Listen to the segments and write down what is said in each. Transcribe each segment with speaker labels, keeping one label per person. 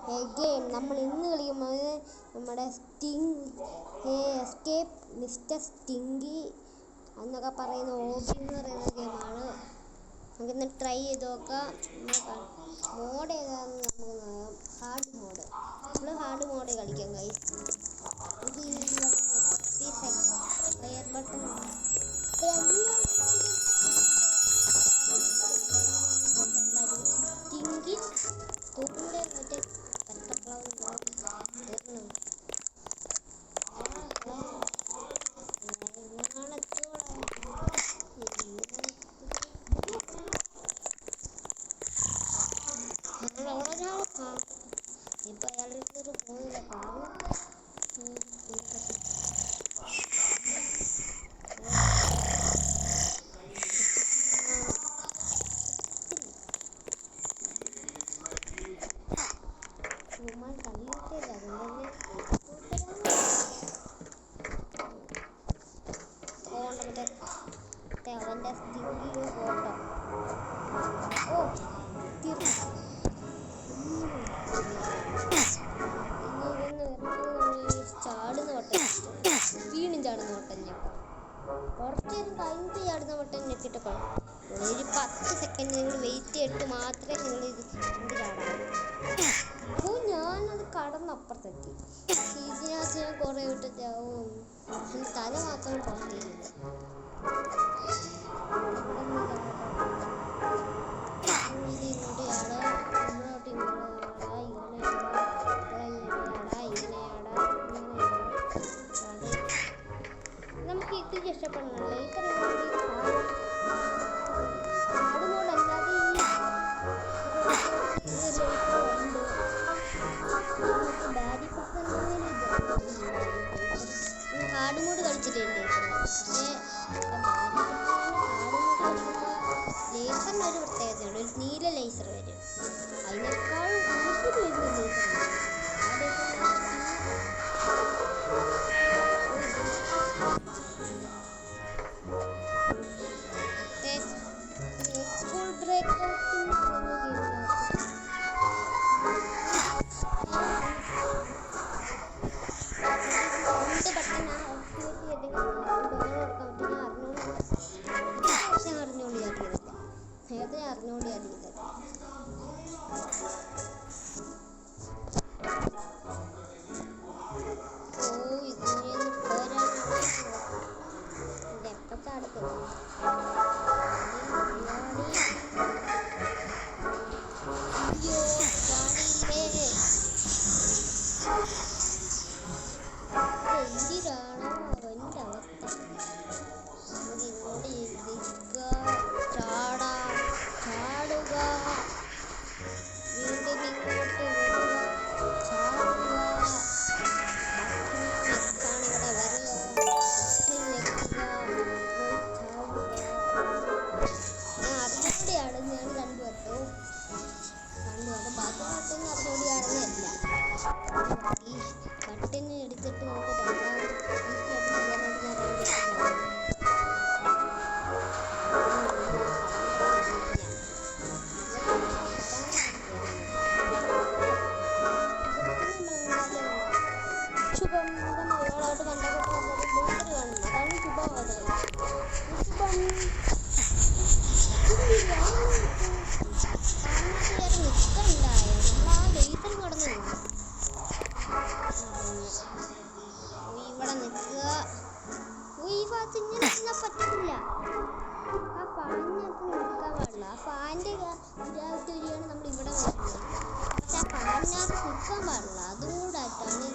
Speaker 1: Game നമ്മൾ ഇന്ന് കളിക്കുന്നത് നമ്മുടെ എസ്കേപ്പ് മിസ്റ്റർ സ്റ്റിങ്കി എന്നൊക്കെ പറയുന്ന ഓബി എന്ന് പറയുന്ന ഗെയിമാണ്. നമുക്കിന്ന് ട്രൈ ചെയ്ത് നോക്കാം. മോഡ് ഏതാണെന്ന് നമുക്ക് നോക്കാം. Hard mode. നമ്മൾ ഹാർഡ് മോഡ് കളിക്കാം ഗൈസ്. പ്ലെയർ ബട്ടൺ സ്റ്റിങ്കി തൂക്കിൻ്റെ മറ്റേ ഇപ്പൊ അയാളുടെ ഒരു പോകുന്നില്ല. കാരണം അവൻ്റെ സ്റ്റിങ്കി ഫോട്ടോ ചാടുന്ന വട്ടം വീണ്ടും ചാടുന്ന വട്ടം ഞെക്കും. കുറച്ച് നേരം കഴിഞ്ഞ് ചാടുന്ന വട്ടം ഞെക്കിട്ടപ്പോൾ ഒരു 10 സെക്കൻഡ് നിങ്ങൾ വെയിറ്റ് ചെയ്തിട്ട് മാത്രമേ നിങ്ങൾ ഇത് ചാടാൻ. അപ്പോൾ ഞാനത് കടന്നപ്പുറത്തെത്തി. ഇതിനകത്ത് ഞാൻ കുറേ വിട്ടിട്ടാവും തല മാത്രം പുറത്തേക്കില്ല. നമുക്ക് ഇത് ഇഷ്ടപ്പെടണല്ലോ. Hard mode കളിച്ചിട്ടില്ലേ? ലേസറിന് ഒരു പ്രത്യേകതയുണ്ട്. ഒരു നീല ലേസർ വരും. അതിനേക്കാൾ കൂടുതൽ വരുന്ന ലേസർ സ്കൂൾ ബ്രേക്ക് അറിഞ്ഞോണ്ട് അറിയില്ല. ഇതിന് എപ്പത്തെ അടുത്ത് എന്തിനാണോ അവൻ്റെ അവസ്ഥ. ഇങ്ങോട്ട് ഇരിക്കുക, ചാടാം, ചാടുക, വീണ്ടും ഇങ്ങോട്ട് വരിക, ചാടുക, ാണ് ഇവിടെ വരിക, ഞെക്കുക, ഞാൻ അറിഞ്ഞോടെയാണ്. ഞാൻ കണ്ടുവട്ടോ ബാക്കി ബട്ടൺ അറിഞ്ഞോടെയാണെന്നല്ല. ഈ ബട്ടൺ എടുത്തിട്ട് നമുക്ക് ശുഭം കണ്ടൊക്കെ അതാണ് ശുഭം. നിൽക്കണ്ടായോ? നമ്മൾ ആ ലേസർ കടന്നു ഇവിടെ നിൽക്കുക. ഈ ഭാഗത്ത് ഇങ്ങനെ നിന്നാൽ പറ്റില്ല. ആ ഫാനിനകത്ത് നിൽക്കാൻ പാടില്ല. ആ ഫാനിൻ്റെ ഗ്രാവിറ്റി വരികയാണ് നമ്മൾ ഇവിടെ നിൽക്കുന്നത്. പക്ഷെ ആ ഫാനിനകത്ത് നിൽക്കാൻ പാടില്ല. അതും കൂടെ ആയിട്ടാണ്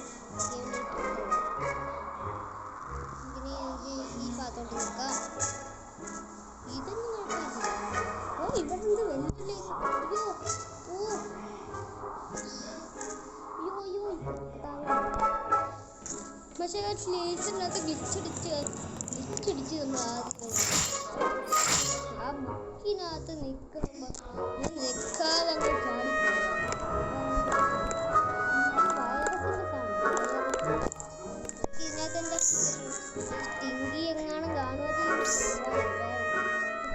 Speaker 1: ഇങ്ങനെ ഈ ഭാഗത്തോട്ട് നിൽക്കാം. ഇതൊന്നും കുഴപ്പമില്ല. ഇവിടെ നിന്ന് വെല്ലുവിളി. പക്ഷേ ലേസറിനകത്ത് ഗ്ലിച്ചടിച്ച് നമ്മൾ ആദ്യം ആ ബുക്കിനകത്ത് നിൽക്കുമ്പോൾ ഞാൻ നിൽക്കാതെ അങ്ങ് ചാടിപ്പോയി. ഇതിനകത്ത് എൻ്റെ സ്റ്റിങ്കി എങ്ങാനും കാണുമോ?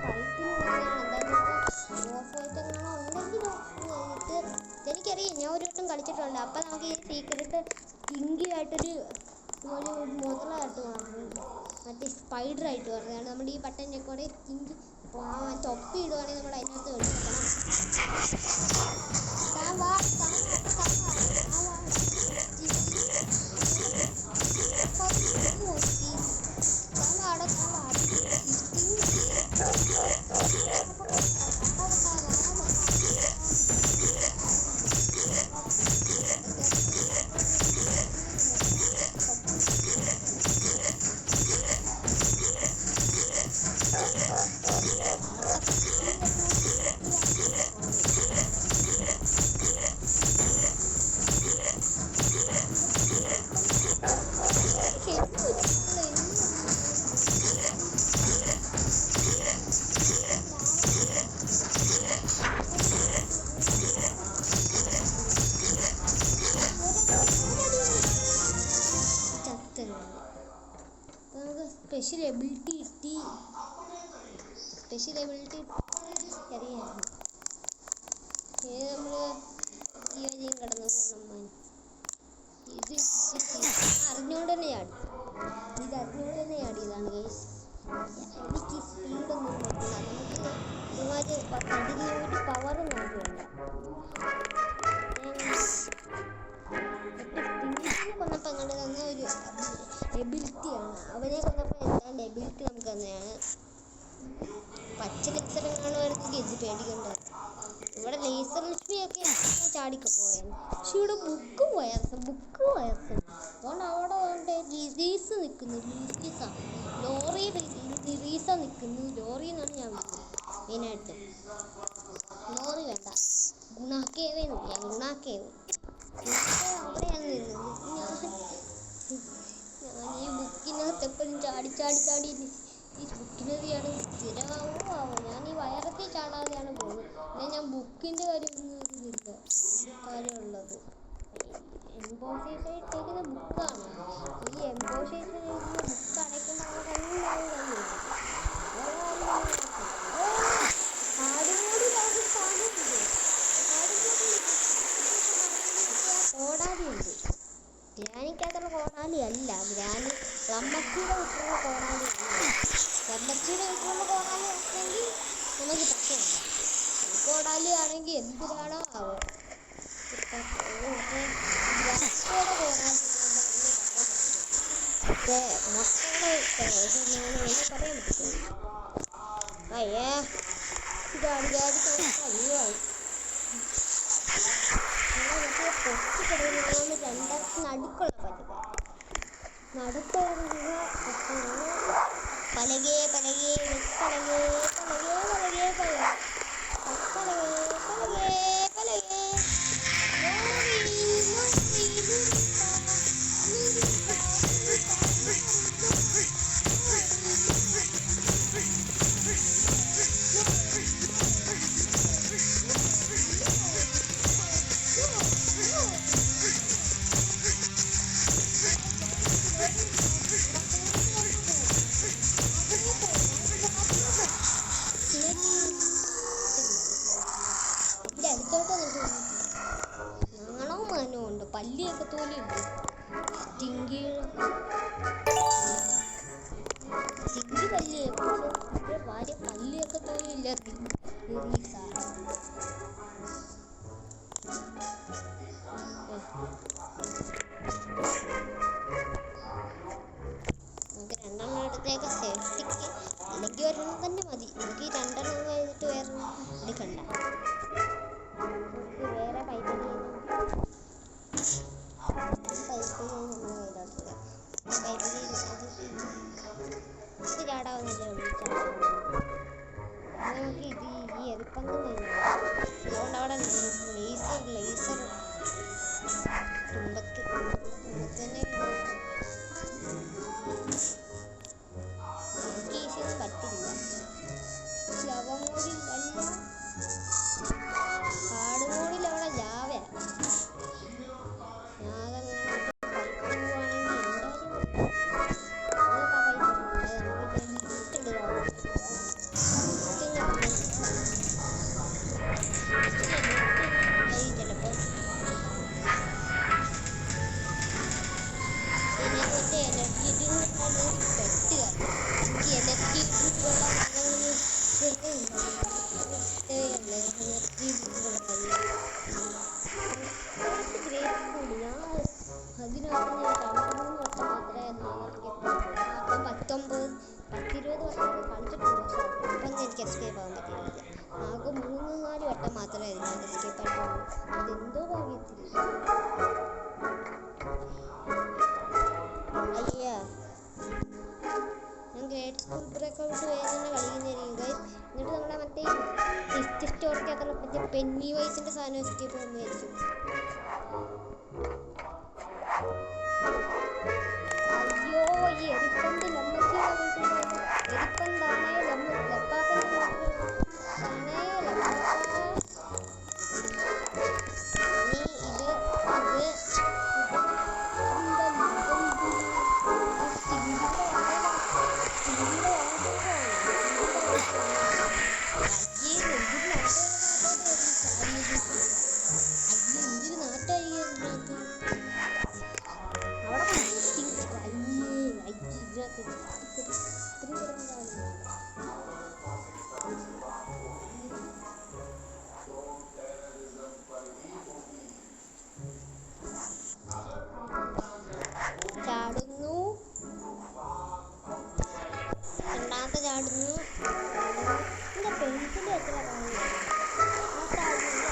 Speaker 1: ഫൈറ്റിന് എന്തായാലും ഓഫ് ആയിട്ട് എങ്ങാനും ഉണ്ടെങ്കിലോ എനിക്ക് എനിക്കറിയാം, ഞാൻ ഒരു വട്ടം കളിച്ചിട്ടുണ്ട്. അപ്പം നമുക്ക് ഈ സീക്രട്ട് കിങ്കിയായിട്ടൊരു മുതലായിട്ട് മാറുന്നുണ്ട്, മറ്റേ സ്പൈഡറായിട്ട് പറഞ്ഞതാണ്. നമ്മുടെ ഈ ബട്ടൺ ഞെക്കോടെ കിങ്കി തൊപ്പി ഇടുവാണെങ്കിൽ നമ്മൾ അതിനകത്ത് കളിക്കണം. സ്പെഷ്യൽ എബിലിറ്റി കിട്ടി. സ്പെഷ്യൽ എബിലിറ്റി അറിയാമായിരുന്നു. നമ്മൾ ജീവജീവൻ കടന്നു പോകണം. ഇത് അറിഞ്ഞുകൊണ്ട് തന്നെ ചാടി. ഇത് അറിഞ്ഞുകൊണ്ട് തന്നെ ചാടിയതാണ് ഗൈസ്. എനിക്ക് സ്പീഡൊന്നും പറ്റില്ല. നമുക്ക് ഒരുമാതിരി കടിഞ്ഞൊരു പവറും നമുക്ക് വേണ്ട. കൊന്നപ്പോൾ അങ്ങനെ തന്ന ഒരു എബിലിറ്റിയാണ്. അവനെ കൊന്നപ്പോൾ എന്താണ്ട് എബിലിറ്റി നമുക്ക് തന്നെയാണ്. പച്ച ലെക്ചറും കാണുമായിരുന്നെങ്കിൽ ഇത് പേടിക്കണ്ട. ഇവിടെ ലേസർ ലക്ഷ്മിയൊക്കെ ചാടിക്ക് പോയാണ്. പക്ഷെ ഇവിടെ ബുക്ക് പോയായിരുന്നു. അതുകൊണ്ട് അവിടെ കൊണ്ട് റിലീസ് നിൽക്കുന്നു. ലോറി റിലീസ നിൽക്കുന്നു. ലോറി എന്നാണ് ഞാൻ വിളിക്കുന്നത് മെയിനായിട്ട്. ലോറി വേണ്ട, ഗുണാക്കേവേ നോക്കിയാൽ ഗുണാക്കേവ് അവിടെയാണ് നിന്നത്. ഞാൻ ഈ ബുക്കിനകത്ത് എപ്പോഴും ചാടി ഈ ബുക്കിനകത്താണ് സ്ഥിരമാവോ. ഞാൻ ഈ വയറത്തിൽ ചാടാതെയാണ് പോകുന്നത്. എന്നാൽ ഞാൻ ബുക്കിൻ്റെ കാര്യമൊന്നും കാര്യമുള്ളത്. എംബോസൈസിട്ടേക്കുന്ന ബുക്കാണ്. ഈ എംബോസൈസിട്ടേക്കുന്ന ബുക്ക് അടയ്ക്കുമ്പോൾ കോടാലിയുണ്ട്. ഗ്രാനിക്കകത്തുള്ള കോടാലി അല്ല, ഗ്രാനി റമ്മച്ചിയുടെ വീട്ടിലുള്ള കോടാലി അല്ല. റമ്മച്ചിയുടെ വീട്ടിലുള്ള കോടാലി ആണെങ്കിൽ നമുക്ക് പ്രശ്നമില്ല. ഈ കോടാലി ആണെങ്കിൽ എന്തിനാണോ ആവോ. പറയാൻ പറ്റും. അയ്യേ ചാടി കഴിയുമായി. പൊട്ടിക്കിടന്ന് രണ്ടാമത്തെ നടുക്കുള്ള പലകേ ഉണ്ട്. പല്ലിയൊക്കെ തോലിയുണ്ട്. ടിങ്കി പല്ലിയൊക്കെ ഭാര്യ പല്ലിയൊക്കെ തോലിയില്ല. നമുക്ക് രണ്ടെണ്ണം എടുത്തേക്ക് സേഫ്റ്റിക്ക്, അല്ലെങ്കിൽ ഒരെണ്ണം തന്നെ മതി. നമുക്ക് ഈ രണ്ടെണ്ണം കഴിഞ്ഞിട്ട് വേറെ എടുക്കണ്ട. നമുക്ക് വേറെ പൈപ്പ് ചാടാവുന്നില്ല. നമുക്ക് ഇത് ഈ എളുപ്പം തന്നെ അതുകൊണ്ട് അവിടെ ലേസർ തുമ്പത്ത് തന്നെ എനിക്ക് ഈസിയൊന്നും പറ്റില്ല. ശവമോടിലല്ല, കാട് മോടിൽ അവിടെ എന്തോ ഭാഗ്യത്തില്. അയ്യാ ഞാൻ ഗ്രേറ്റ് സ്കൂൾ ബ്രേക്കൗട്ട് വേദന കളിക്കുന്നതായിരിക്കും ഗൈസ്. എന്നിട്ട് നമ്മുടെ മറ്റേ ഹിസ്റ്റ് സ്റ്റോറിക്കകത്തുള്ള മറ്റേ പെന്നി വൈസിന്റെ സാധനം എസ്കേപ്പ് വന്നായിരിക്കും. അയ്യോ ഈ എരിപ്പന്ത് ലമ്മക്ക് എരിപ്പന്താണേ ലപ്പാപ്പൻ്റെ താണേ ലപ്പാപ്പ. നീ ഇത് ചാടുന്നു, രണ്ടാമത്തെ ചാടുന്നു. എൻ്റെ പെൻസിൽ എത്ര കാണുന്നു ആ ചാടുന്നു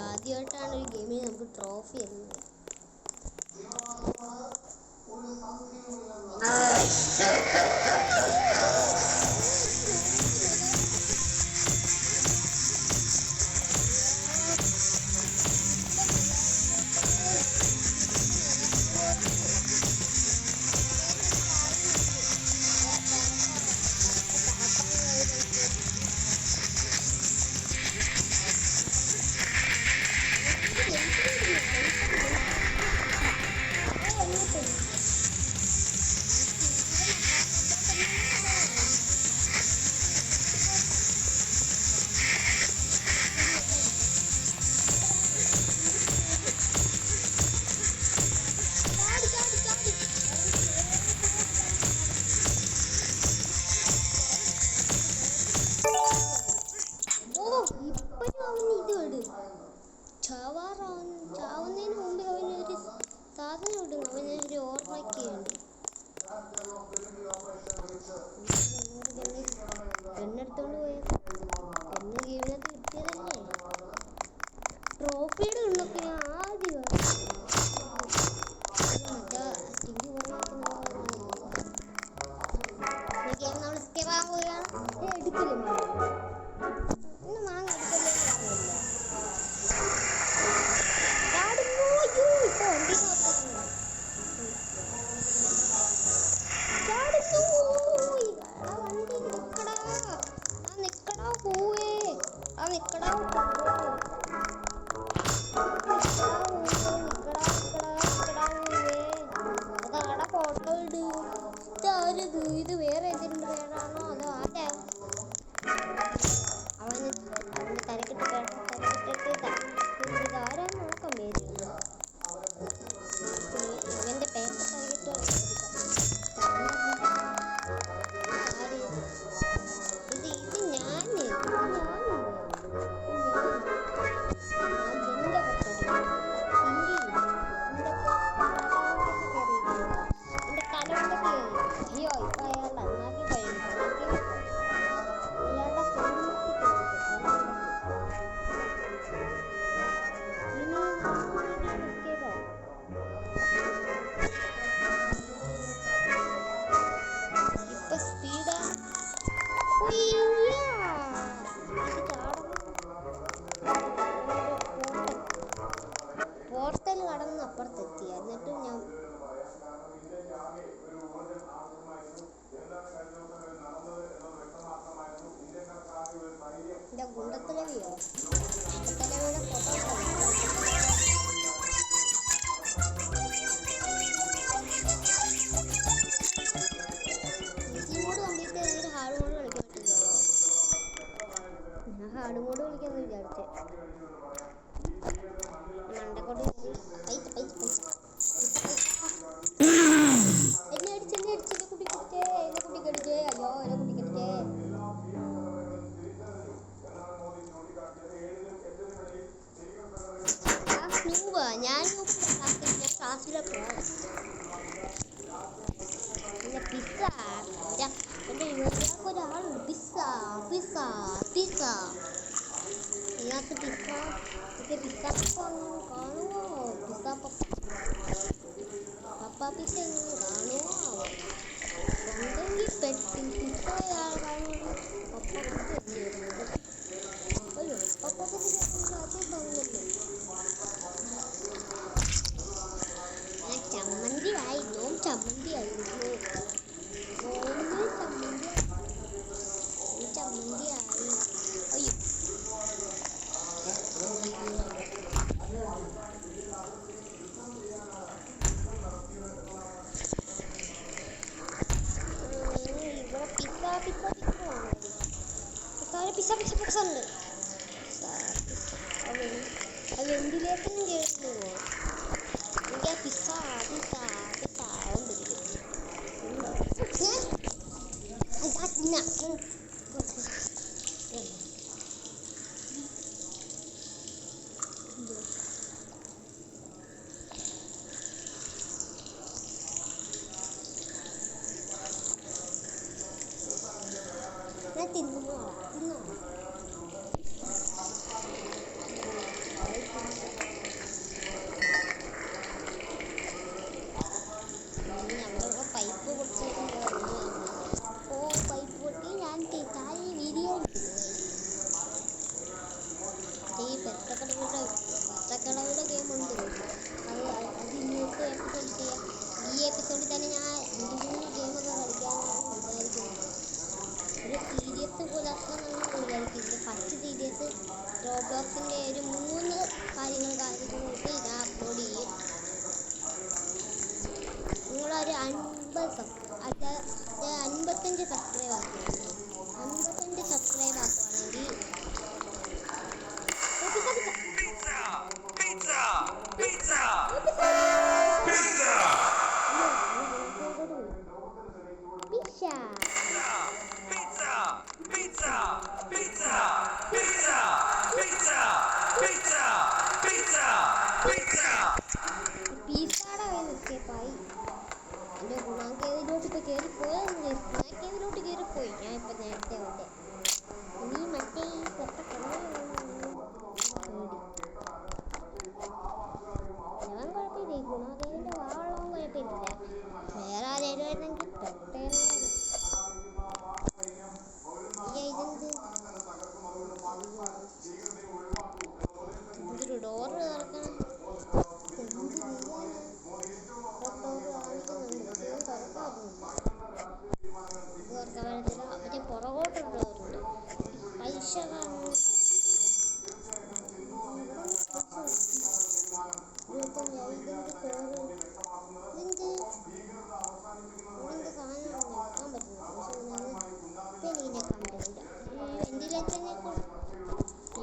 Speaker 1: ആദ്യമായിട്ടാണ് ഒരു ഗെയിമിൽ നമുക്ക് ട്രോഫി വരുന്നത്. ചാവുന്നതിന് മുമ്പ് അവനൊരു സാധനം ഇടുന്നു, അവനൊരു ഓർമ്മയ്ക്കുണ്ട്. പെണ്ണെടുത്തോണ്ട് പോയത് പെണ്ണ് ഗെയിമിനകത്ത് കിട്ടിയതല്ലേ. ട്രോഫിയുടെ ഉള്ളൊക്കെ ഞാൻ ആദ്യം മറ്റേ ടിങ്കി ഗെയിം നമ്മൾ സ്കിപ്പാൻ പോവുകയാണ്. എടുക്കലും ഇന്ന് മാങ്ങ എടുക്കലേ പറഞ്ഞില്ല. പോർട്ടൽ കടന്ന് അപ്പുറത്തെത്തി. എന്നിട്ടും ഞാൻ എൻ്റെ ഗുണ്ടത്തലവിയോ ഗുണ്ടത്തലവിയുടെ ഫോട്ടോ മോഡ് കംപ്ലീറ്റ് ചെയ്തിട്ട് ഹാർഡ് മോഡ് കളിക്കാൻ പറ്റുന്നുള്ളൂ. ഞാൻ ഹാർഡ് മോഡ് കളിക്കാമെന്ന് വിചാരിച്ചേ. മണ്ടക്കോട്ട് എന്നെ അടിച്ചെന്നെ കുട്ടിക്കടിച്ചേ എന്നെ കുട്ടിക്കടിച്ചേ അയ്യോ എന്നെ കുട്ടിക്കടിച്ചേ. ഞാൻ ക്ലാസ്സിലെ പിന്നെ പിസ്സ എൻ്റെ ഒരാളുണ്ട്. പിസ്സ പിസ്സ പിസ്സ ഇതിനകത്ത് പിസ്സ പിസ്സ കാണുമോ? പിസ്സ പപ്പ പിസ്സ എങ്ങനെ കാണുമോ? ഉണ്ടെങ്കിൽ പെട്ടി പിസ്സ കാണുമോ? പപ്പ പിസ്സ വരുന്നത് അയ്യോ പപ്പ പിസ്സ അതേ പറഞ്ഞല്ലോ. ഞാൻ ചമ്മന്തി ആയിരുന്നു ചമ്മന്തി ആയിരുന്നു ചമ്മന്തി ആയി. അയ്യോ ഇവിടെ pizza pizza pizza pizza pizza ഉണ്ട്. വെന്റിലേറ്ററിനും കേൾക്കുമോ? എനിക്ക് പിസ്സ പിസ്സ പിസ്സ ഞാൻ തിന്നോ ഞങ്ങളുടെ പൈപ്പ് പൊട്ടിച്ചിട്ടുണ്ട്. അപ്പോൾ പൈപ്പ് പൊട്ടി ഞാൻ താഴെ വീഡിയോയിലിരുന്നു. ഈ പെട്ടക്കടയുടെ ഗെയിമുണ്ട്. അത് ഇന്നത്തെ എപ്പിസോഡ് ചെയ്യാം. ഈ എപ്പിസോഡിൽ തന്നെ ഞാൻ 2-3 ഗെയിമൊക്കെ കളിക്കാനാണ് വിചാരിക്കുന്നത്. ഒരു സീരിയസ് പുലർത്തണമെന്ന് വിചാരിക്കുന്നത്. ഫസ്റ്റ് സീരിയസ് റോബ്ലോക്സിൻ്റെ ഒരു 3 കാര്യങ്ങൾക്ക് ഞാൻ അപ്ലോഡ് ചെയ്യും. നിങ്ങളൊരു 55 സബ്സ്ക്രൈബ് ആക്കുകയാണെങ്കിൽ 55 സബ്സ്ക്രൈബ് ആക്കുകയാണെങ്കിൽ പിസ്സയുടെ എസ്കേപ്പായി. എൻ്റെ ഗുണാങ്കേതിലോട്ട് ഇപ്പോൾ ഗുണാങ്കേതിലോട്ട് കയറിപ്പോയി. ഞാൻ ഇപ്പം നേരത്തെ വന്നേ. ഇനി മറ്റേ ഈ ഞാൻ കുഴപ്പമില്ല. ഈ ഗുണാങ്കേതിൻ്റെ വാളവും കുഴപ്പമില്ല. വേറെ ആരെങ്കിലും ആയിരുന്നെങ്കിൽ പെട്ടേനെ. ഇതൊരു ഡോറ് തുറക്കണം. മറ്റേ പുറകോട്ടുള്ളവരുണ്ട് പൈസ കാണുന്നു.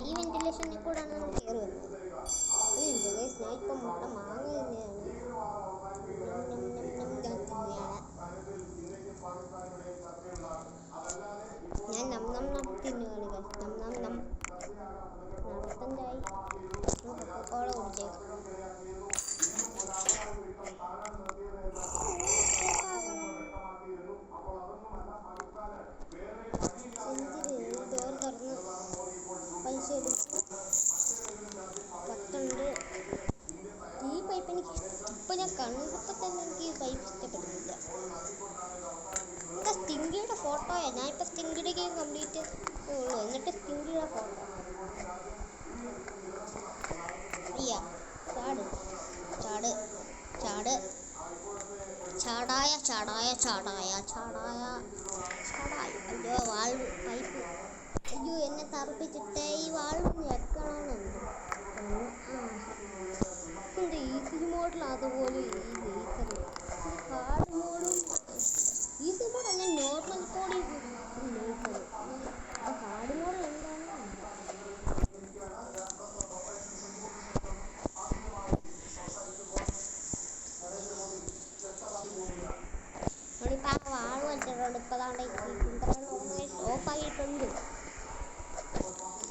Speaker 1: ഈ വെന്റിലേഷനിൽ കൂടാണ് നമ്മൾ കയറി വരുന്നത്. ഇപ്പം മുട്ട മാങ്ങ തന്നെയാണ്. ഞാൻ തിന്നുകയാണ്. നടത്തണ്ടായി കോള കുടിച്ചേക്കാം. ഡോർ തുറന്ന് പൈസ എടുത്ത് പത്തുണ്ട്. ഈ പൈപ്പ് എനിക്ക് ഇപ്പം ഞാൻ കണ്ടപ്പോൾ തന്നെ എനിക്ക് ഈ പൈപ്പ് ഇഷ്ടപ്പെടുന്നില്ല. സ്റ്റിങ്കിയുടെ ഫോട്ടോയാണ്. ഞാനിപ്പോൾ സ്റ്റിങ്കിയുടെ കംപ്ലീറ്റ് ഉള്ളൂ. എന്നിട്ട് സ്കിന്നിലെ പോകണ്ട. അയ്യ ചാട് ചാട് ചാട് ചാടായ ചാടായ ചാടായ ചാടായ ചാടായി. അയ്യോ വാൾവ് പൈപ്പ്. അയ്യോ എന്നെ തറപ്പിച്ചിട്ടേ ഈ വാൾവ് ഞെക്കണമെന്നുണ്ട്. ഇത് ഈസി മോഡിൽ അതുപോലെ ഈ ലേസർ ഹാർഡ് മോഡും ഈസി മോഡല്ല നോർമൽ കോഡിൽ ലേസർ ഹാർഡ് മോഡ് എന്താണ് നമ്മളിപ്പോൾ വാൾ വെച്ചിട്ടുണ്ട്. ഇപ്പോൾ താണ്ടെ ഓഫായിട്ടുണ്ട്.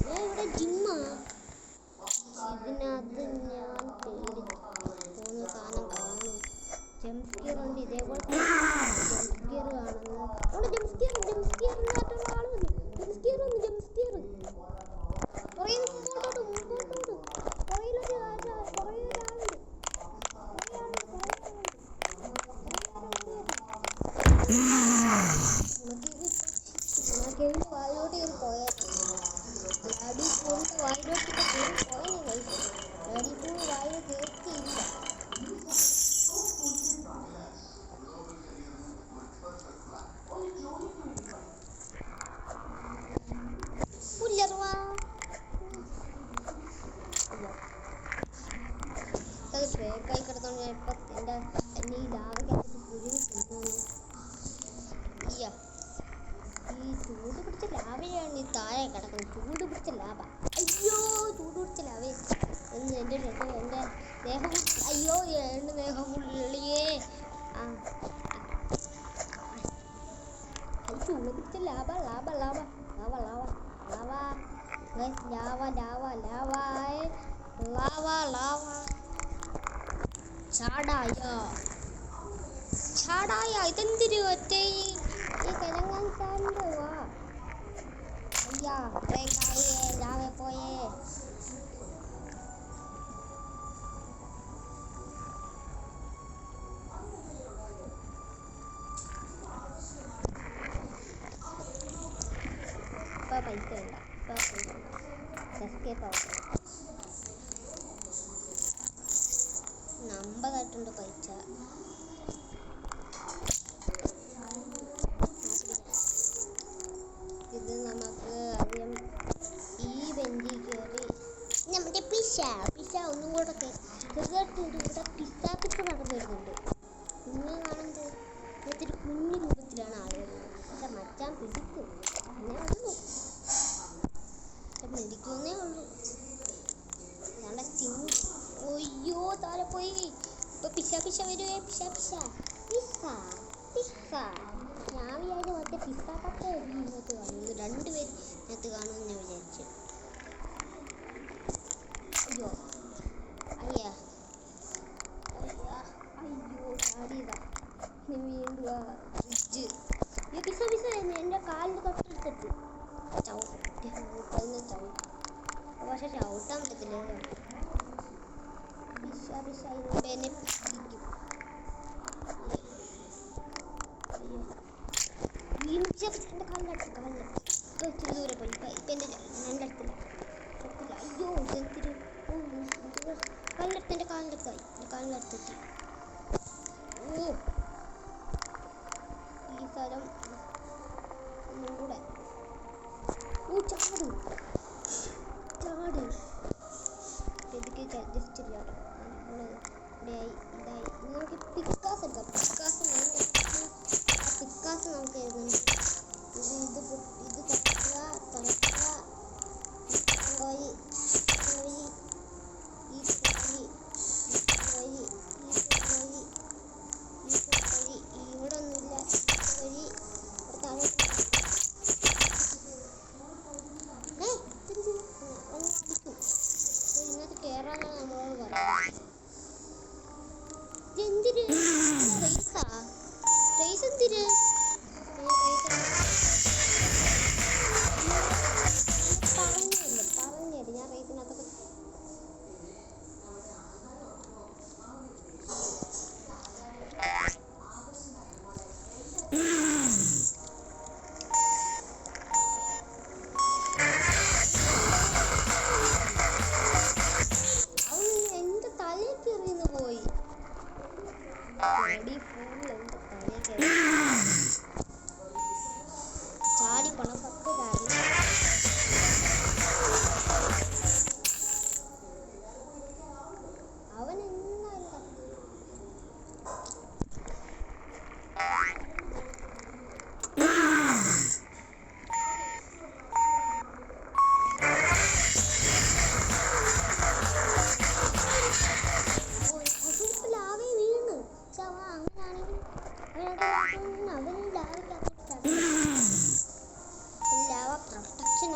Speaker 1: ഇവിടെ ജിമ്മാ. ഇതിനകത്ത് ഞാൻ തേടി പോകുന്ന സാധനം കാണും. ജംസ്കിയർ ഉണ്ട്. ഇതേപോലെ ജംസ്കിയർ കാണുന്നത് അവിടെ ജംസ്കിയറിനകത്തുള്ള ആൾ വന്നു. ജംസ്കിയർ കുറേ മുമ്പോട്ടോട്ട് കുറേയൊരാളുണ്ട്. വായിലോട്ട് കയറി പോയാൽ ഡാഡി ഫോണിൻ്റെ വായിലോട്ട് കയറി പോയേ കഴിച്ചു. ഡാഡി ഫോൺ വായിൽ കയറ്റിയില്ല. പുല്ലറുവാ അത് ബ്രേക്കായി കിടത്തോണ്ട് ഞാൻ ഇപ്പം എന്നെ ഈ ലാവയ്ക്കകത്ത് പുതിയ കൊണ്ടുപോകുന്നു. അയ്യ ഈ ചൂട് പിടിച്ച ലാവയാണ് ഈ താഴെ കിടക്കുന്നത്. ചൂട് പിടിച്ച ലാവ. അയ്യോ ചൂട് പിടിച്ച ലാവ എന്ന് എൻ്റെ ദേഹം. അയ്യോ എൻ്റെ ദേഹം ഉള്ളിയേ. ചൂട് പിടിച്ച lava lava lava lava lava lava lava lava lava lava lava ചാടായ ഇതെന്തിരു ഒറ്റ ഈ കിഴങ്ങാൻ സാറിൻ്റെ വാ. അയ്യാ ബ്രേക്കായേ ലാവേ പോയേ. ഇപ്പം പൈസ ഇല്ല. എസ്കേപ്പ് ആവും. 50 പൈസ. ഇത് നമുക്ക് ആദ്യം ഈ ബെഞ്ചിൽ കയറി നമ്മുടെ പിസ്സ ഒന്നും കൂടെ ചെറുതായിട്ട് ഇവിടെ പിസ്സ നടന്നു വരുന്നുണ്ട്. നിങ്ങൾ കാണുന്നത് ഇങ്ങനത്തെ ഒരു കുഞ്ഞു രൂപത്തിലാണ് ആൾ വരുന്നത്. പക്ഷെ മച്ചാൻ പിടിക്കും എന്നേ ഉള്ളൂ. മെഡിക്കുന്നേ ഉള്ളൂ. ഞങ്ങളുടെ ഒയ്യോ താഴെ പോയി. ഇപ്പൊ പിസ്സ വരുവേ. പിസ്സ ഞാൻ വിചാരിച്ചു മറ്റേ പിസ്സ കപ്പ ഇതിനകത്ത് കാണുന്നു. 2 പേര് ഇതിനകത്ത് കാണുമെന്ന് ഞാൻ വിചാരിച്ചു. അയ്യോ അയ്യോ ചാടിയതാ. വീണ്ടും ഫ്രിഡ്ജ്. ഈ പിസ്സ എൻ്റെ കാലിൻ്റെ തൊട്ടടുത്തിട്ട് ചവിട്ടും. പക്ഷെ ചവിട്ടാൻ പറ്റത്തില്ല. പിസ്സ ഇതിലൂടെ എന്നെ പിടിക്കും. എൻ്റെ കാലിനടുത്ത് ഇച്ചിരി ദൂരെ പോയി. ഇപ്പം എൻ്റെ അടുത്തില്ല. അയ്യോ എന്തിരി എൻ്റെ കാലിനടുത്തെത്തി. ഓ ഈ സ്ഥലം ഒന്നും കൂടെ. ചാട് ഇതൊക്കെ ജസ്റ്റ് ചാടും. ഇവിടെയായി ഇതായി. നമുക്ക് പിക്കാസ് എടുക്കാം. പിക്കാസ് നമുക്ക് എഴുതുന്നുണ്ട്. ഇത് തുറക്കുക കോഴി ഇവിടെ ഒന്നുമില്ല. കോഴി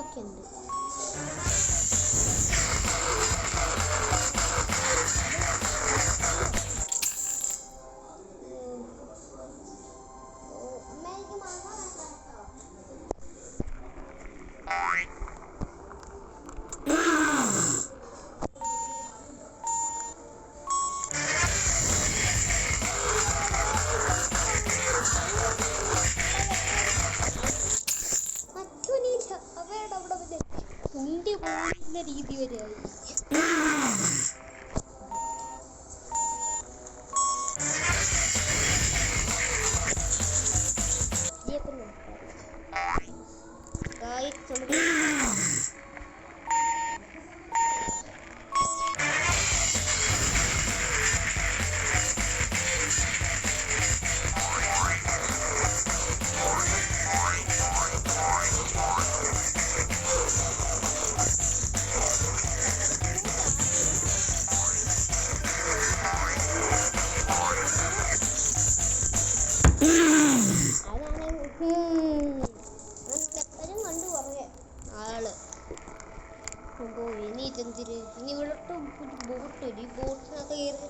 Speaker 1: ഒക്കെ ഉണ്ട്. രീതി വരെ ഇനി ഇവിടോട്ട് ബോട്ട് വരും. ഈ ബോട്ടിനൊക്കെ കയറി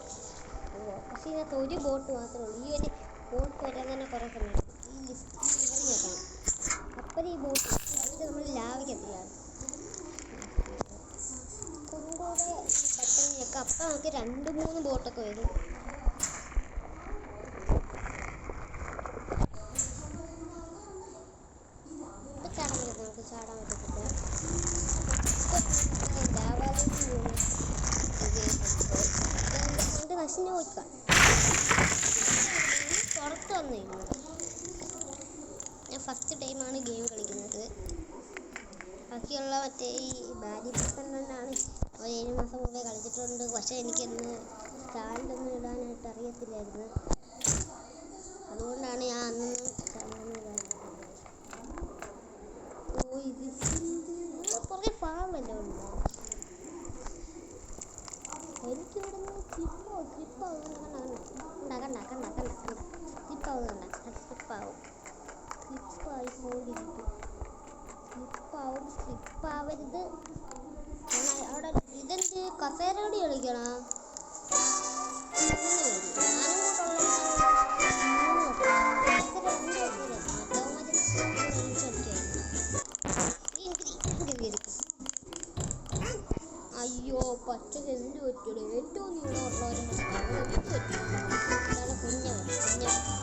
Speaker 1: പക്ഷേ ഇതിനകത്ത് ഒരു ബോട്ട് മാത്രമേ ഉള്ളൂ. ഈ ഒരു ബോട്ട് വരാൻ തന്നെ കുറേ സമയം ഈ ലിസ്റ്റ് നോക്കണം. അപ്പം ഈ ബോട്ട് അത് നമ്മൾ ലാഭിക്കത്തില്ലാണ് കൊണ്ടുകൂടെ പറ്റുന്നതൊക്കെ. അപ്പം നമുക്ക് 2-3 ബോട്ടൊക്കെ വരും. ഇപ്പം ചാടാൻ പറ്റും, നമുക്ക് ചാടാൻ പറ്റത്തില്ല. നശിഞ്ഞു പോയിക്കാം പുറത്ത് വന്നിരുന്നു. ഞാൻ ഫസ്റ്റ് ടൈമാണ് ഗെയിം കളിക്കുന്നത്. ബാക്കിയുള്ള മറ്റേ ഈ ബാഡി പെർസെൻ്റാണ് 7 മാസം മുമ്പേ കളിച്ചിട്ടുണ്ട്. പക്ഷേ എനിക്കൊന്ന് ചാനലൊന്നും ഇടാനായിട്ട് അറിയത്തില്ലായിരുന്നു. അതുകൊണ്ടാണ് ഞാൻ അന്നൊന്നും ചാനലൊന്നും ഇടാനായിട്ട്. ഓ ഇത് കുറേ ഫാമല്ലേ ഉണ്ടോ? എനിക്കിവിടുന്ന് സ്ലിപ്പാവരുത്. അവിടെ ഇതെന്ത് കസേരയോട് കളിക്കണ അയ്യോ പച്ചക്ക് എന്ത് പറ്റൂല. ഏറ്റവും നീളമുള്ളവരും കുഞ്ഞ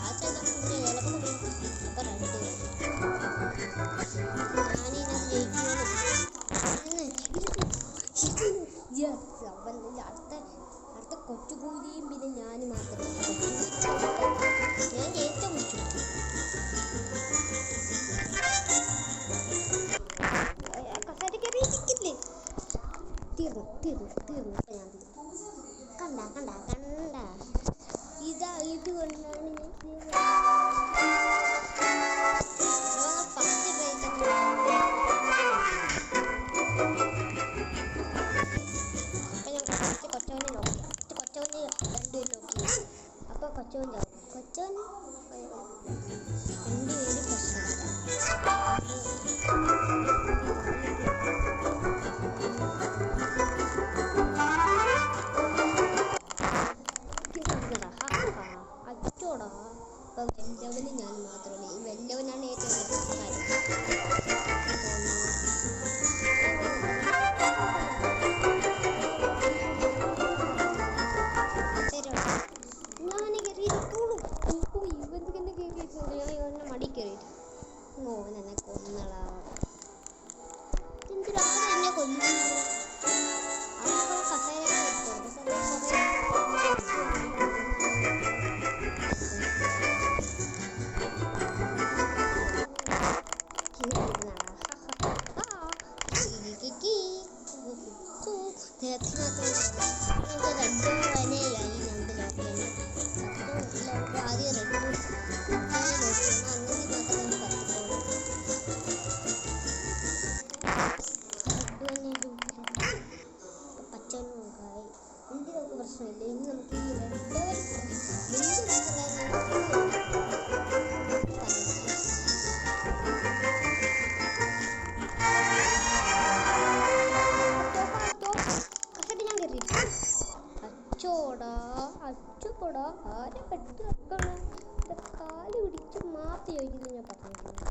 Speaker 1: ആ ചെല്ലാം കുഞ്ഞ ചിലപ്പോൾ അപ്പം 2 ഞാനിതിനകത്ത് ജയിക്കുമെന്ന് അടുത്ത കൊച്ചുകൂലിയും പിന്നെ ഞാൻ മാത്രമേ ഞാൻ ഏറ്റവും കുറിച്ചു കസേരയ്ക്ക് അറിയിക്കില്ലേ. തീർന്നു ഞാൻ കണ്ട ഇത് കൊണ്ടാണ് ഫസ്റ്റ് കൊച്ചവനെ നോക്കി. കൊച്ചവന് 2 നോക്കി. അപ്പോൾ കൊച്ചവൻ ചാവും. കൊച്ചവൻ 2 പേരും അച്ചോടാ. അപ്പം വെല്ലവന് ഞാൻ മാത്രമേ. ഈ വെല്ലവനാണ് ഏറ്റവും മടി കയറിയിട്ട് എന്നെ കൊന്നടാ. എന്നെ കൊന്നു. പ്രശ്നമില്ല. ഇനി നമുക്ക് ഈ പെട്ട് വെക്കണം. കാല് പിടിച്ച് മാപ്പ് ചോദിക്കുന്നു ഞാൻ പറഞ്ഞിട്ടുണ്ട്.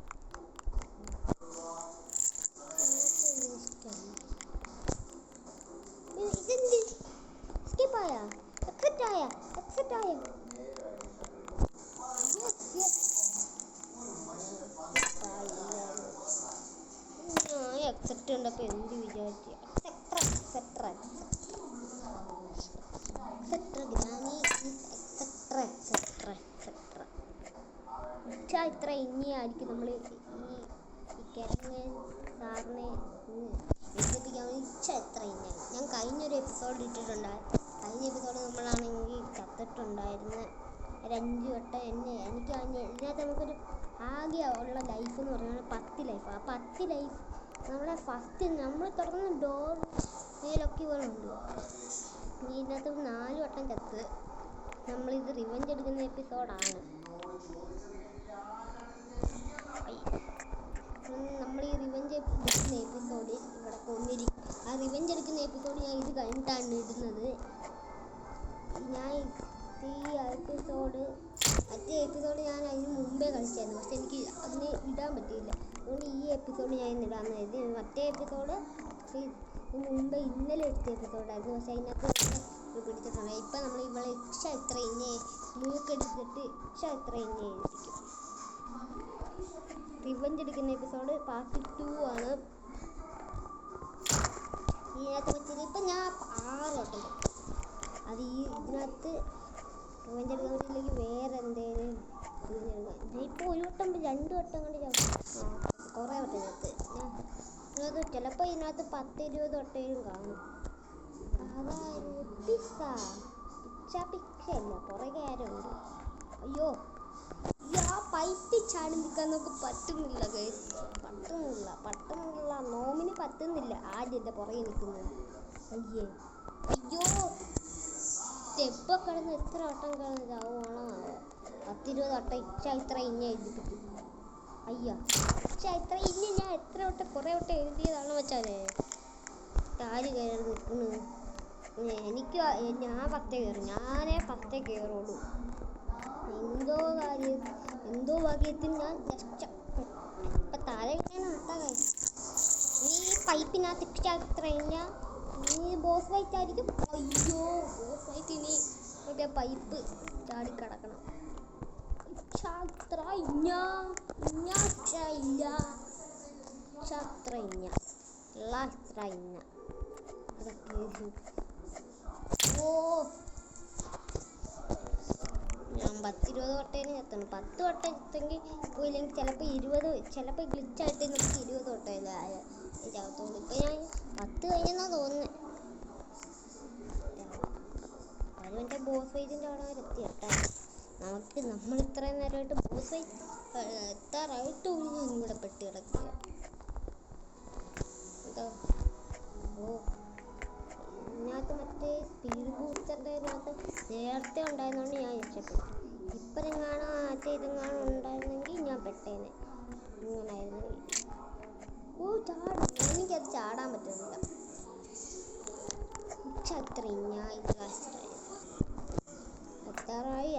Speaker 1: ഇതെന്ത് സ്കിപ്പായ എക്സെപ്റ്റായ എക്സെപ്റ്റ് കണ്ടപ്പോൾ എന്ത് വിചാരിച്ചു? ഇത്ര ഇനിയായിരിക്കും നമ്മൾ ഈ കിഴങ്ങൻ സാറിനെ വിജയിപ്പിക്കാൻ വേണ്ടി എത്ര ഇനിയാണ്. ഞാൻ കഴിഞ്ഞൊരു എപ്പിസോഡ് ഇട്ടിട്ടുണ്ടായിരുന്നു. കഴിഞ്ഞ എപ്പിസോഡ് നമ്മളാണെങ്കിൽ ചത്തിട്ടുണ്ടായിരുന്നു ഒരു 5 വട്ടം. എനിക്ക് ഇതിനകത്ത് നമുക്കൊരു ആകെ ഉള്ള ലൈഫ് എന്ന് പറഞ്ഞാൽ 10 ലൈഫ്. ആ 10 ലൈഫ് നമ്മളെ ഫസ്റ്റ് നമ്മൾ തുറന്ന ഡോർ മേലൊക്കെ ഉണ്ട്. ഇതിനകത്ത് 4 വട്ടം ചത്ത്. നമ്മളിത് റിവെഞ്ച് എടുക്കുന്ന എപ്പിസോഡാണ്. നമ്മൾ ഈ റിവെഞ്ച് എടുക്കുന്ന എപ്പിസോഡിൽ ഇവിടെ കൊന്നിരിക്കും. ആ റിവെഞ്ച് എടുക്കുന്ന എപ്പിസോഡ് ഞാൻ ഇത് കഴിഞ്ഞിട്ടാണ് ഇടുന്നത്. ഞാൻ ഈ എപ്പിസോഡ് മറ്റേ എപ്പിസോഡ് ഞാൻ അതിന് മുമ്പേ കളിച്ചായിരുന്നു. പക്ഷെ എനിക്ക് അതിന് ഇടാൻ പറ്റിയില്ല. അതുകൊണ്ട് ഈ എപ്പിസോഡ് ഞാൻ ഇന്ന് ഇടാമെന്ന് കരുതി. മറ്റേ എപ്പിസോഡ് മുമ്പേ ഇന്നലെ എടുത്ത എപ്പിസോഡായിരുന്നു. പക്ഷെ അതിനകത്ത് പിടിച്ചിട്ടുണ്ട്. ഇപ്പം നമ്മൾ ഇവളെ എത്ര ഇന്നെ മൂക്കെടുത്തിട്ട് എത്ര ഇന്നെ എഴുതിക്കും. റിവെഞ്ച് എടുക്കുന്ന എപ്പിസോഡ് പാർട്ട് 2 ആണ്. ഇതിനകത്ത് വെച്ചത് ഇപ്പം ഞാൻ 6 വട്ടം. അത് ഇതിനകത്ത് റിവെഞ്ച് എടുക്കാൻ പറ്റില്ലെങ്കിൽ വേറെ എന്തെങ്കിലും ഇപ്പോൾ 1 വട്ടം 2 വട്ടം കൊണ്ട് കുറേ വട്ടം ചത്ത്. ഇതിനകത്ത് ചിലപ്പോൾ ഇതിനകത്ത് 10-20 വട്ടം കാണും. അതായത് പിച്ചല്ല പുറകെ ആരുണ്ട്. അയ്യോ ആ പൈപ്പിൽ ചാടി നിൽക്കാൻ നമുക്ക് പറ്റുന്നില്ല. നോമിന് പറ്റുന്നില്ല. ആദ്യത്തെ പുറകെ നിൽക്കുന്നത്. അയ്യോ സ്റ്റെപ്പ് കിടന്ന് എത്ര വട്ടം കിടന്ന് ചാവുകയാണോ? 10-20 വട്ടം ഇത്ര ഇന്നെ എഴുതിപ്പിക്കും. ഇത്ര ഇന്നെ ഞാൻ എത്ര വട്ടം കുറേ വട്ടം എഴുതിയതാണോ വെച്ചാലേ ആര് കയറി നിൽക്കുന്നു? എനിക്ക് ഞാൻ 10 കയറും. ഞാനേ 10 കയറുള്ളൂ. എന്തോ ഭാഗ്യത്തിൽ ഞാൻ ഇപ്പം താഴെ ഇങ്ങനെ നിർത്താൻ. ഈ പൈപ്പിനകത്ത് ഇത്ര കഴിഞ്ഞാൽ ഈ ബോസ് ഫൈറ്റ് ആയിരിക്കും. അയ്യോ ബോസ് ഫൈറ്റ് ഇനി മറ്റേ പൈപ്പ് ചാടിക്കിടക്കണം. ഞാൻ 10-20 വട്ടേനെ എത്തണം. 10 വട്ടം എത്തെങ്കിൽ പോയില്ലെങ്കിൽ ചിലപ്പോൾ 20, ചിലപ്പോൾ ഗ്ലിച്ചായിട്ട് നമുക്ക് 20 വട്ടം ചാവത്തുള്ളൂ. ഇപ്പം ഞാൻ 10 കഴിഞ്ഞെന്നാണ് തോന്നുന്നത്. അത് എൻ്റെ ബോസ് ഫൈറ്റിൻ്റെ അവിടെ വരെ എത്തി കേട്ടോ. നമ്മൾ ഇത്രയും നേരമായിട്ട് ബോസ് ഫൈറ്റ് എത്താറായിട്ട് ഞാൻ ഇവിടെ പെട്ട് കിടക്കുക. ഇതിനകത്ത് മറ്റേ സ്പീഡ് ബൂസ്റ്ററിൻ്റെ ഇതിനകത്ത് നേരത്തെ ഉണ്ടായിരുന്നതുകൊണ്ട് ഞാൻ രക്ഷപ്പെട്ടു. ഇപ്പം കാണാൻ മറ്റേ ഇതും കാണാൻ ഉണ്ടായിരുന്നെങ്കിൽ ഞാൻ പെട്ടേനെ. ഇങ്ങനായിരുന്നു. എനിക്കത് ചാടാൻ പറ്റുന്നില്ല.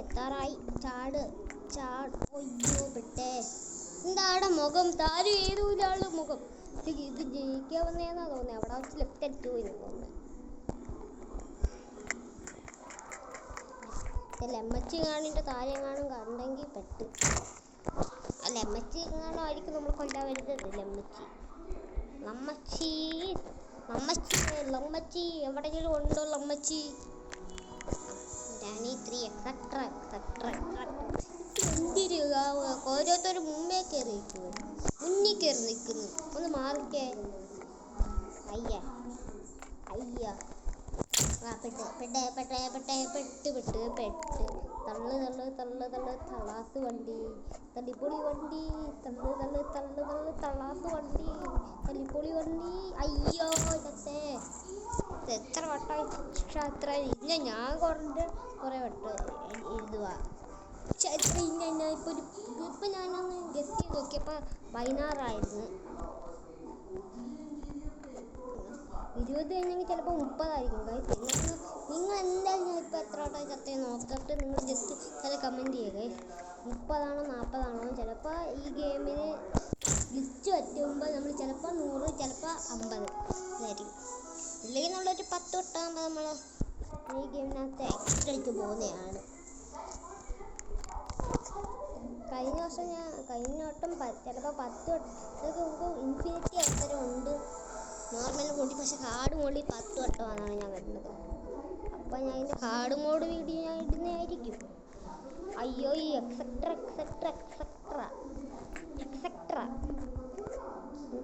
Speaker 1: എത്താറായി ചാട്. ഒയ്യോ പെട്ടേ. എന്താടെ മുഖം? താരും ഏതോ ഒരാളുടെ മുഖം. ഇത് ജയിക്കാവുന്നതെന്നാ തോന്നുന്നത്. അവിടെ വെച്ച് ലെഫ്റ്റ് അടിച്ചു പോയി തോന്നുന്നത്. ലെമ്മച്ചി കാണിൻ്റെ താരം കാണും കണ്ടെങ്കിൽ പെട്ട്. ലെമ്മച്ചി കാണുമായിരിക്കും നമ്മൾ കൊല്ലാൻ വരുന്നത്. ലമ്മച്ചി എവിടെയെങ്കിലും ഉണ്ടോ? ലമ്മച്ചി ഓരോരുത്തർ മുന്നേ കയറി മുന്നിൽ കയറി നിൽക്കുന്നു. ഒന്ന് മാറിക്കേ. പെട്ട് തള്ളാസ് വണ്ടി, തല്ലിപ്പൊളി വണ്ടി, തള്ളാസ് വണ്ടി, തല്ലിപ്പൊളി വണ്ടി. അയ്യോ ഇതത്തെ എത്ര വട്ടം അത്ര ഇന്ന ഞാൻ കുറേ വട്ടം എഴുതുക. എത്ര ഇന്ന ഞാൻ ഇപ്പം ഞാനൊന്ന് ഗസ് ചെയ്ത് നോക്കിയപ്പോൾ 16 ആയിരുന്നു. 20 കഴിഞ്ഞെങ്കിൽ ചിലപ്പോൾ 30 ആയിരിക്കും. നിങ്ങൾ എന്തായാലും ഞാൻ ഇപ്പോൾ എത്ര വട്ടം ചത്തേ നോക്കിയിട്ട് നിങ്ങൾ ജസ്റ്റ് ചില കമൻറ്റ് ചെയ്യേ. 30ആണോ 40ആണോ? ചിലപ്പോൾ ഈ ഗെയിമിന് ലിസ്റ്റ് പറ്റുമ്പോൾ നമ്മൾ ചിലപ്പോൾ 100, ചിലപ്പോൾ 50 ഇതായിരിക്കും. ഇല്ലെങ്കിൽ നമ്മളൊരു 10 വട്ടമാകുമ്പോൾ നമ്മൾ ഈ ഗെയിമിനകത്ത് എക്സ്ട്രയ്ക്ക് പോകുന്നതാണ്. കഴിഞ്ഞ വട്ടം ചിലപ്പോൾ 10 വട്ടം നമുക്ക് ഇൻഫിനിറ്റി അവസരമുണ്ട് നോർമൽ മോഡിൽ. പക്ഷെ ഹാർഡ് മോഡിൽ 10 വട്ടമാണെന്നാണ് ഞാൻ വരുന്നത്. അപ്പോൾ ഞാൻ ഇതിൻ്റെ ഹാർഡ് മോഡ് വീഡിയോ ഞാൻ ഇടുന്നതായിരിക്കും. അയ്യോ ഈ എക്സെട്ര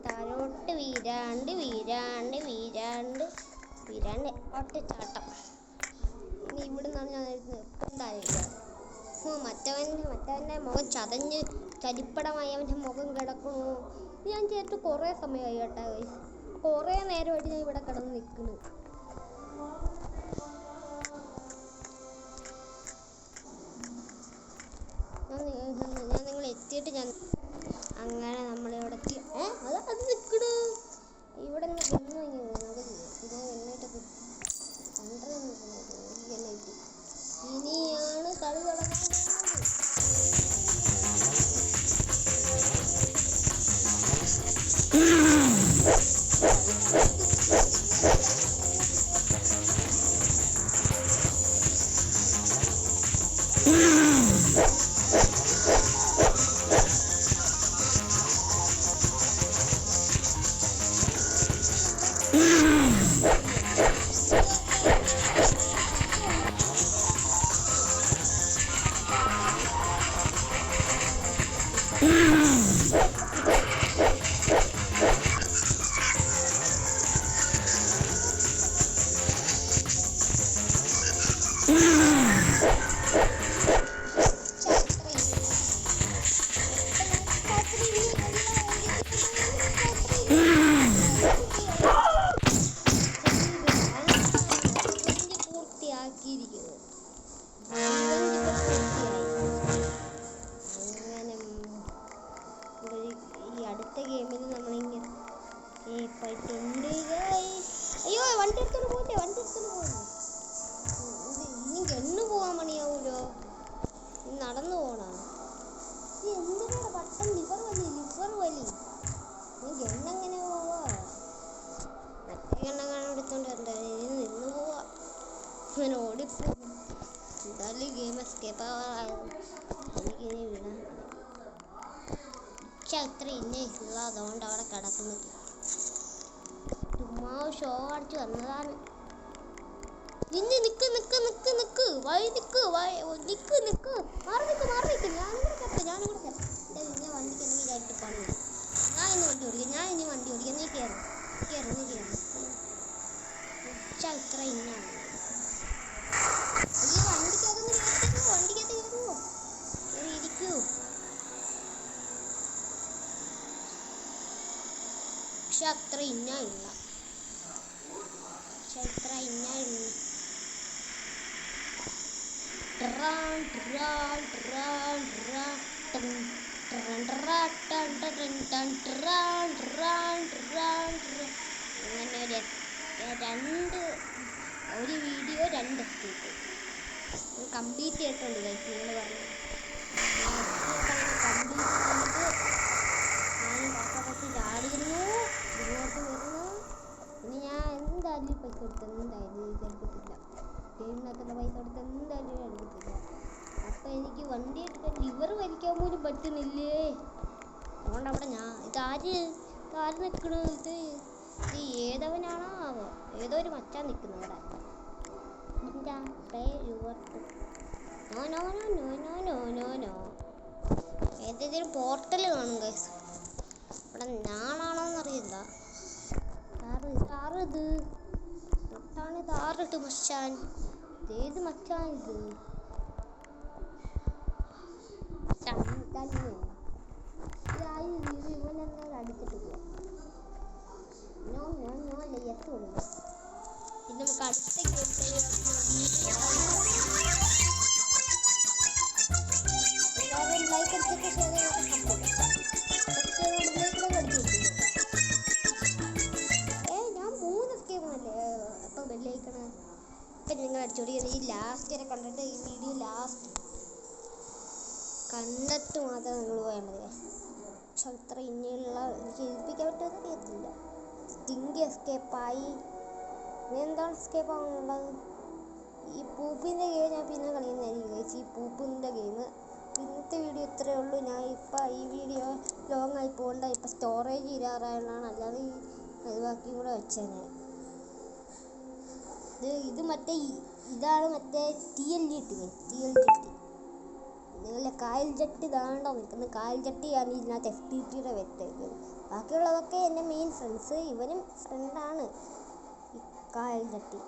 Speaker 1: താഴോട്ട് വീരാണ്ട് ഒറ്റച്ചാട്ടം. ഇനി ഇവിടെ നിന്നാണ് ഞാൻ എന്തായാലും മറ്റവൻ്റെ മുഖം ചതഞ്ഞ് ചരിപ്പടമായി അവൻ്റെ മുഖം കിടക്കണു. ഞാൻ ചേർത്ത് കുറേ സമയമായി കേട്ടോ. കുറേ നേരമായിട്ട് ഞാൻ ഇവിടെ കിടന്ന് നിൽക്കുന്നു. ഞാൻ നിങ്ങൾ എത്തിയിട്ട് ഞാൻ അങ്ങനെ നമ്മളിവിടെ അത് നിൽക്കണു. ഇവിടെ നിന്ന് പെണ്ണു ഞാൻ എണ്ണയിട്ടൊക്കെ ഇനിയാണ് കളി തുടങ്ങാൻ അടുത്ത ഗെയിമിൽ നമ്മളിങ്ങനെ അയ്യോ വണ്ടി എടുത്തോണ്ട് പോകട്ടെ. ഇനി ഗണ്ണ് പോകാൻ മണിയാവൂലോ. നടന്നു പോണ എന്തിനാ പട്ടം ലിവർ വലി നീ ഗണ്ണെങ്ങനെ പോവാ? മറ്റേ ഗണ്ണങ്ങനെ എടുത്തോണ്ട് വരണ്ട. ഇനി നിന്ന് പോവാ. അങ്ങനെ ഓടിപ്പോ. എന്തായാലും ഗെയിം എസ്കേപ്പ് ആവാറായത്. എനിക്കിനി വീണാ അത്ര ഇല്ല. അതുകൊണ്ട് അവിടെ കിടക്കുന്നു. ചുമ്മാ ഷോ അടിച്ച് വന്നതാണ്. ഇന്ന് നിക്ക് വഴി നിക്ക് മാറി നിക്ക്. ഞാനിവിടെ കയറട്ടെ. ഞാൻ വണ്ടിക്ക് എന്തെങ്കിലും പണി. ഞാൻ ഇനി വണ്ടി ഓടിക്കാം. നീ കയറും ഇത്ര ഇന്നാണ് ഈ വണ്ടിക്കകത്ത് കയറുമോ? ഇരിക്കൂ. പക്ഷെ അത്ര ഇന്നായില്ല. അങ്ങനെ ഒരു വീഡിയോ 2 എസ്കേപ്പ് കംപ്ലീറ്റ് ചെയ്തിട്ടുണ്ട്. നിങ്ങൾ പറഞ്ഞു കംപ്ലീറ്റ് ചെയ്തിട്ട് ചാടിയിരുന്നു. ഇങ്ങോട്ട് വരുന്നു. ഇനി ഞാൻ എന്തായാലും പൈസ കൊടുത്ത് ഇതെടുക്കത്തില്ല. ഗെയിമിനകത്തുള്ള പൈസ കൊടുത്ത് എന്തായാലും എടുക്കത്തില്ല. അപ്പം എനിക്ക് വണ്ടി എടുക്കാൻ ലിവർ വലിക്കാൻ പോലും പറ്റുന്നില്ലേ. അതുകൊണ്ട് അവിടെ ഇതാര് നിൽക്കണത്? ഇത് ഏതവനാണോ ആവോ? ഏതോ ഒരു മച്ചാൻ നിൽക്കുന്നു അവിടെ. ഏതെങ്കിലും പോർട്ടൽ കാണും ഗൈസ്. ഇവിടെ ഞാനാണോന്നറിയില്ല. താറിത് താറിട്ട് മച്ചാൻ. ഏത് മച്ചാൻ ഇത്? ഇവനെന്താ അടിച്ചിട്ട് പോവാം. എത്തുള്ളൂ. പിന്നെ നമുക്ക് അടുത്ത എല്ലാവരും ലൈക്ക് അടിച്ചിട്ട് ഷെയർ ഞാൻ 3 സ്കേമല്ലേ അപ്പം ബെല്ലൈക്കണ. പിന്നെ നിങ്ങൾ കുറച്ചുകൂടി ഈ ലാസ്റ്റ് വരെ കണ്ടിട്ട് ഈ വീഡിയോ ലാസ്റ്റ് കണ്ടിട്ട് മാത്രം നിങ്ങൾ പോയാൽ മതി. പക്ഷെ അത്ര ഇനിയുള്ള എനിക്ക് ഏൽപ്പിക്കാൻ പറ്റുമെന്ന് അറിയത്തില്ല. സ്റ്റിങ്ക് എസ്കേപ്പായി. എന്താണ് എസ്കേപ്പ് ആവുന്നുള്ളത്? ഈ പൂപ്പിൻ്റെ ഗെയിം ഞാൻ പിന്നെ കളിക്കുന്നതായിരിക്കും ഗൈസ്. ഈ പൂപ്പിൻ്റെ ഗെയിം. ഇന്നത്തെ വീഡിയോ ഇത്രയേ ഉള്ളൂ. ഞാൻ ഇപ്പം ഈ വീഡിയോ ലോങ് ആയി പോകണ്ട. ഇപ്പം സ്റ്റോറേജ് ഇരാറായതാണ്. അല്ലാതെ അത് ബാക്കിയും കൂടെ വെച്ചേനെ. ഇത് മറ്റേ ഇതാണ് മറ്റേ TLGT. നിങ്ങളുടെ കായൽ ജട്ടി ഇതാണ്ടോ നിൽക്കുന്നത്. കായൽ ജട്ടിയാണ് ഇതിനകത്ത് FTTയുടെ വെറ്റേക്കുന്നത്. ബാക്കിയുള്ളതൊക്കെ എൻ്റെ മെയിൻ ഫ്രണ്ട്സ്. ഇവനും ഫ്രണ്ടാണ് ഈ കായൽ ജട്ടി.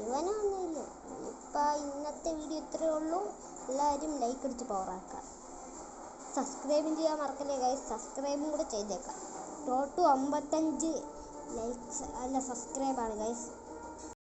Speaker 1: ഇവനൊന്നുമില്ല. ഇപ്പം ഇന്നത്തെ വീഡിയോ ഇത്രയേ ഉള്ളൂ. എല്ലാവരും ലൈക്ക് അടിച്ച് പവറാക്കാം. സബ്സ്ക്രൈബും ചെയ്യാൻ മറക്കല്ലേ ഗൈസ്. സബ്സ്ക്രൈബും കൂടെ ചെയ്തേക്കാം. ടോട്ടു 55 ലൈക്സ് അല്ല സബ്സ്ക്രൈബാണ് ഗൈസ്.